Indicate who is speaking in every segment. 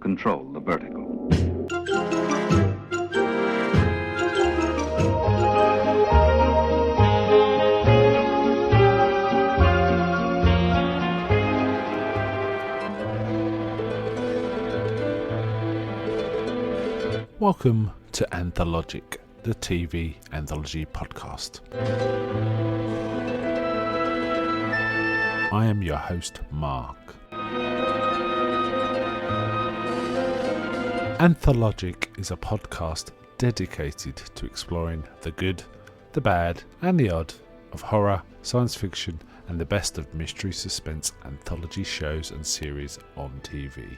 Speaker 1: control the vertigo.
Speaker 2: Welcome to Anthologic, the TV anthology podcast. I am your host, Mark. Anthologic is a podcast dedicated to exploring the good, the bad, and the odd of horror, science fiction, and the best of mystery suspense anthology shows and series on TV.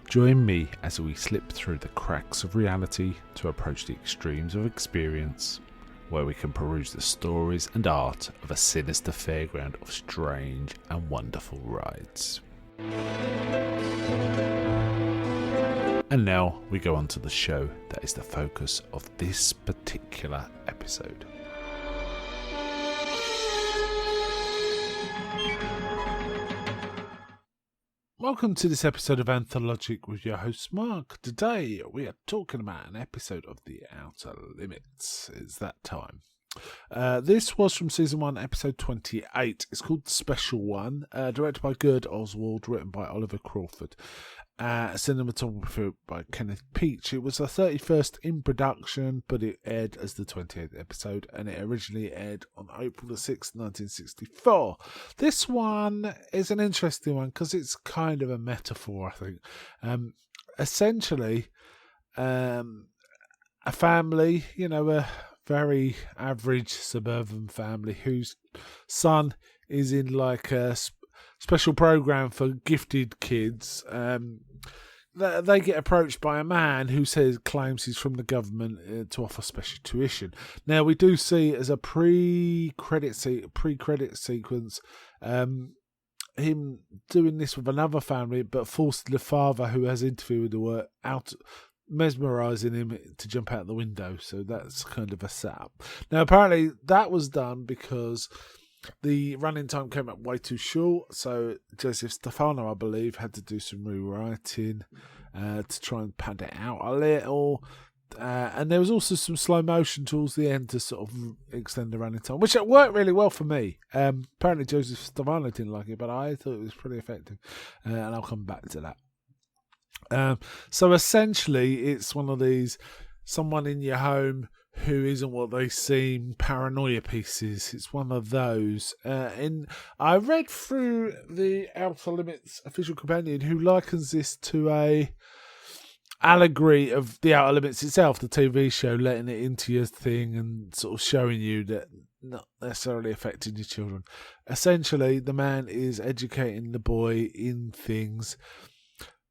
Speaker 2: Join me as we slip through the cracks of reality to approach the extremes of experience, where we can peruse the stories and art of a sinister fairground of strange and wonderful rides. And now we go on to the show that is the focus of this particular episode. Welcome to this episode of Anthologic with your host Mark. Today we are talking about an episode of The Outer Limits. It's that time. This was from season 1, episode 28. It's called The Special One, directed by Gerd Oswald, written by Oliver Crawford. Cinematography by Kenneth Peach. It was the 31st in production, but it aired as the 28th episode, and it originally aired on April the 6th, 1964. This one is an interesting one because it's kind of a metaphor, I think. Essentially, a family, a very average suburban family whose son is in like a special program for gifted kids. They get approached by a man who claims he's from the government to offer special tuition. Now we do see as a pre-credit sequence him doing this with another family, but forced the father who has interviewed the work out, mesmerising him to jump out the window. So that's kind of a setup. Now apparently that was done because the running time came up way too short, so Joseph Stefano, I believe, had to do some rewriting to try and pad it out a little. And there was also some slow motion towards the end to sort of extend the running time, which worked really well for me. Apparently Joseph Stefano didn't like it, but I thought it was pretty effective. And I'll come back to that. So essentially, it's one of these, someone in your home who isn't what they seem, paranoia pieces. It's one of those. I read through the Outer Limits official companion who likens this to a allegory of the Outer Limits itself, the TV show, letting it into your thing and sort of showing you that not necessarily affecting your children. Essentially, the man is educating the boy in things.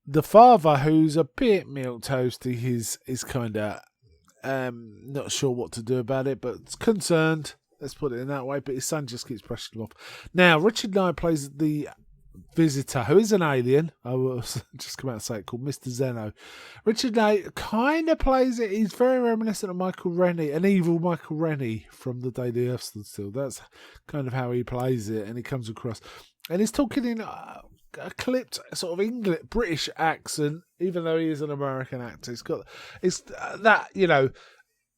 Speaker 2: The father, who's a bit milquetoasty, is kind of not sure what to do about it, but concerned, let's put it in that way, but his son just keeps brushing him off. Now, Richard Knight plays the visitor, who is an alien. I will just come out and say it, called Mr. Zeno. Richard Knight kind of plays it. He's very reminiscent of Michael Rennie, an evil Michael Rennie from The Day the Earth Stood Still. That's kind of how he plays it, and he comes across. And he's talking in a clipped sort of English British accent, even though he is an American actor. It's that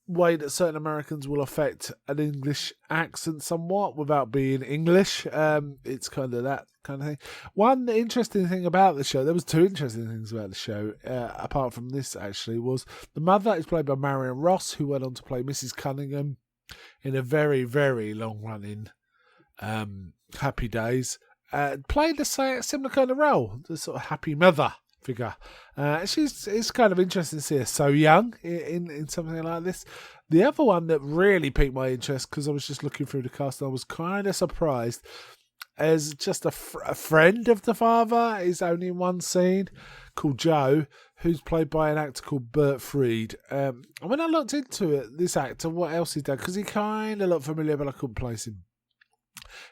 Speaker 2: way that certain Americans will affect an English accent somewhat without being English. It's kind of that kind of thing. One interesting thing about the show, there was two interesting things about the show, apart from this actually, was the mother is played by Marion Ross, who went on to play Mrs. Cunningham in a very, very long running Happy Days. Played a similar kind of role, the sort of happy mother figure. It's kind of interesting to see her so young in something like this. The other one that really piqued my interest, because I was just looking through the cast and I was kind of surprised, as just a friend of the father is only in one scene, called Joe, who's played by an actor called Bert Freed. And when I looked into it, this actor, what else he done, because he kind of looked familiar, but I couldn't place him.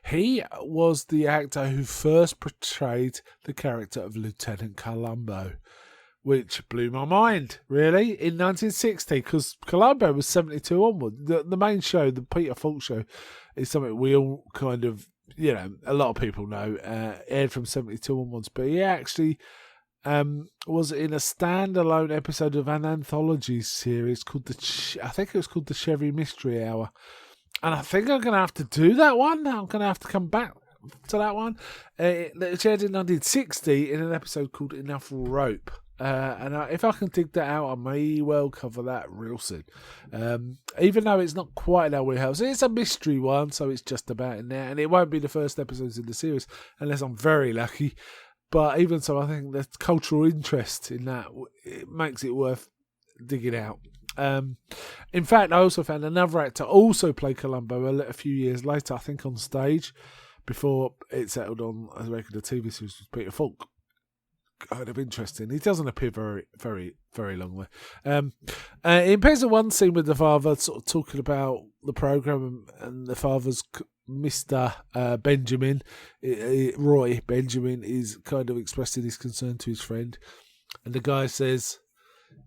Speaker 2: He was the actor who first portrayed the character of Lieutenant Columbo, which blew my mind, really, in 1960, because Columbo was 72 onward. The main show, the Peter Falk show, is something we all kind of a lot of people know, aired from 72 onwards, but he actually was in a standalone episode of an anthology series called I think it was called the Chevy Mystery Hour. And I think I'm going to have to do that one. I'm going to have to come back to that one. It aired in 1960 in an episode called Enough Rope. If I can dig that out, I may well cover that real soon. Even though it's not quite in our wheelhouse, it's a mystery one, so it's just about in there. And it won't be the first episodes in the series, unless I'm very lucky. But even so, I think the cultural interest in that, it makes it worth digging out. In fact, I also found another actor also play Columbo a few years later, I think on stage, before it settled on a regular TV series with Peter Falk. Kind of interesting. He doesn't appear very, very, very long there. It appears in one scene with the father sort of talking about the programme, and the father's Mr. Benjamin, Roy Benjamin, is kind of expressing his concern to his friend. And the guy says,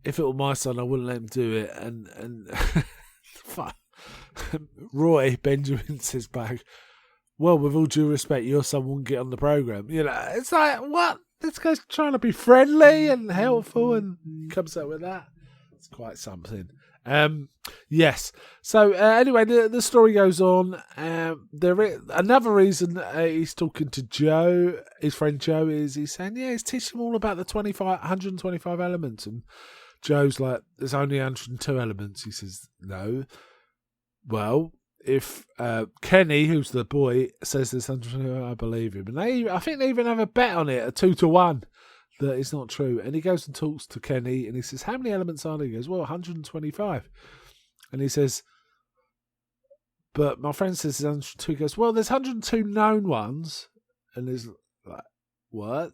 Speaker 2: if it were my son, I wouldn't let him do it. And Roy Benjamin says back, well, with all due respect, your son wouldn't get on the programme. It's like, what? This guy's trying to be friendly and helpful and comes up with that. It's quite something. Yes. So anyway, the story goes on. Another reason he's talking to Joe, his friend Joe, is he's saying, he's teaching him all about the 125 elements. And Joe's like, there's only 102 elements. He says, no. Well, if Kenny, who's the boy, says there's 102, I believe him. And I think they even have a bet on it, a 2-1, that it's not true. And he goes and talks to Kenny, and he says, how many elements are there? He goes, well, 125. And he says, but my friend says there's 102. He goes, well, there's 102 known ones. And there's like, what?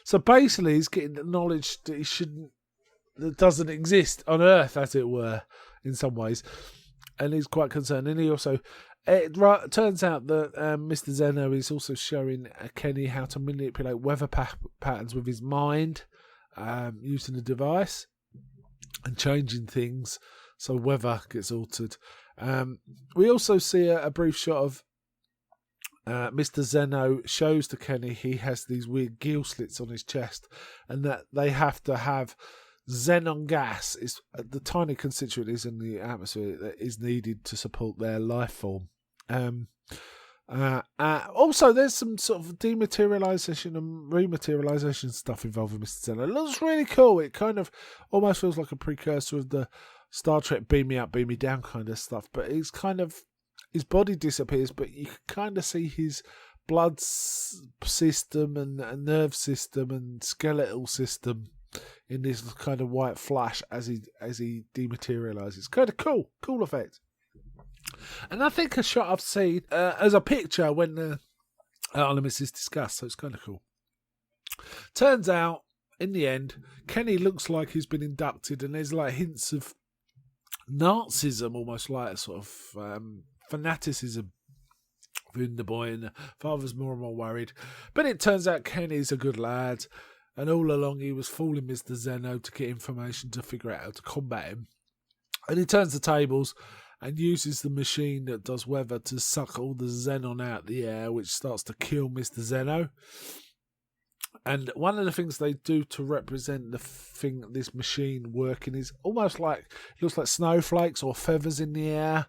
Speaker 2: So basically, he's getting the knowledge that doesn't exist on Earth, as it were, in some ways. And he's quite concerned. And he also, it turns out that Mr. Zeno is also showing Kenny how to manipulate weather patterns with his mind, using the device and changing things so weather gets altered. We also see a brief shot of Mr. Zeno shows to Kenny he has these weird gill slits on his chest, and that they have to have xenon gas, is the tiny constituent is in the atmosphere that is needed to support their life form. Also, there's some sort of dematerialization and rematerialization stuff involved with Mr. Zeno. It looks really cool. It kind of almost feels like a precursor of the Star Trek beam me up, beam me down kind of stuff. But it's kind of, his body disappears, but you can kind of see his blood system and nerve system and skeletal system in this kind of white flash as he dematerializes. Kind of cool effect. And I think a shot I've seen as a picture when the Limits is discussed, so it's kind of cool. Turns out, in the end, Kenny looks like he's been inducted, and there's like hints of Nazism, almost like a sort of fanaticism within the boy, and the father's more and more worried. But it turns out Kenny's a good lad, and all along he was fooling Mr. Zeno to get information to figure out how to combat him. And he turns the tables and uses the machine that does weather to suck all the xenon out the air, which starts to kill Mr. Zeno. And one of the things they do to represent this machine working is almost like, it looks like snowflakes or feathers in the air.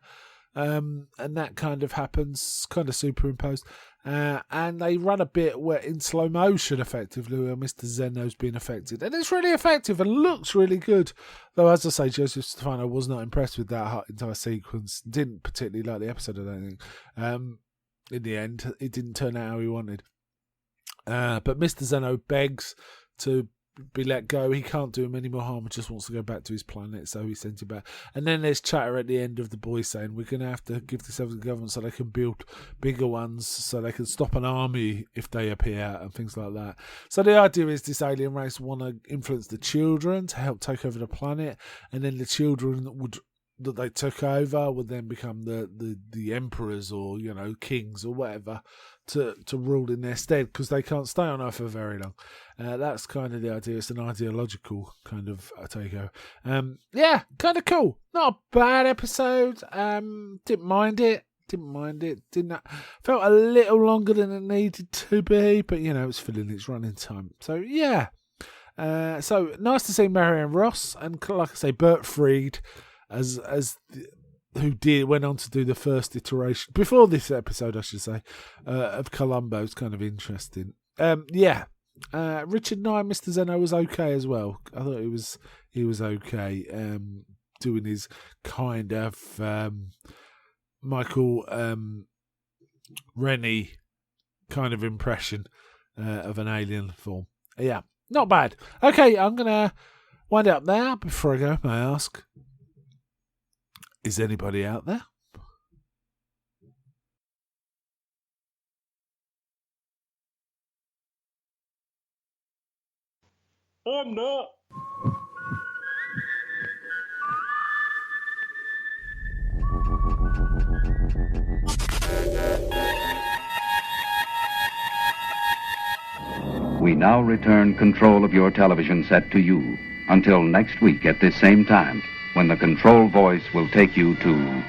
Speaker 2: And that kind of happens, kind of superimposed. And they run a bit where in slow motion, effectively, where Mr. Zeno's being affected. And it's really effective and looks really good. Though, as I say, Joseph Stefano was not impressed with that entire sequence. Didn't particularly like the episode, I don't think. In the end, it didn't turn out how he wanted. But Mr. Zeno begs to be let go. He can't do him any more harm and just wants to go back to his planet, so he sends him back. And then there's chatter at the end of the boy saying, we're going to have to give this over to the government so they can build bigger ones, so they can stop an army if they appear and things like that. So the idea is this alien race want to influence the children to help take over the planet, and then the children that they took over would then become the emperors or, kings or whatever to rule in their stead, because they can't stay on Earth for very long. That's kind of the idea. It's an ideological kind of takeover. Yeah, kind of cool. Not a bad episode. Didn't mind it. Didn't mind it. Felt a little longer than it needed to be, but it's filling its running time. So yeah. So nice to see Marianne Ross and, like I say, Bert Freed who went on to do the first iteration before this episode, I should say, of Columbo. It's kind of interesting. Richard Nye, Mr. Zeno, was okay as well. I thought he was okay, doing his kind of Michael Rennie kind of impression of an alien form. Yeah, not bad. Okay, I'm gonna wind up there. Before I go, may I ask, is anybody out there?
Speaker 1: I'm not.
Speaker 3: We now return control of your television set to you until next week at this same time, when the control voice will take you to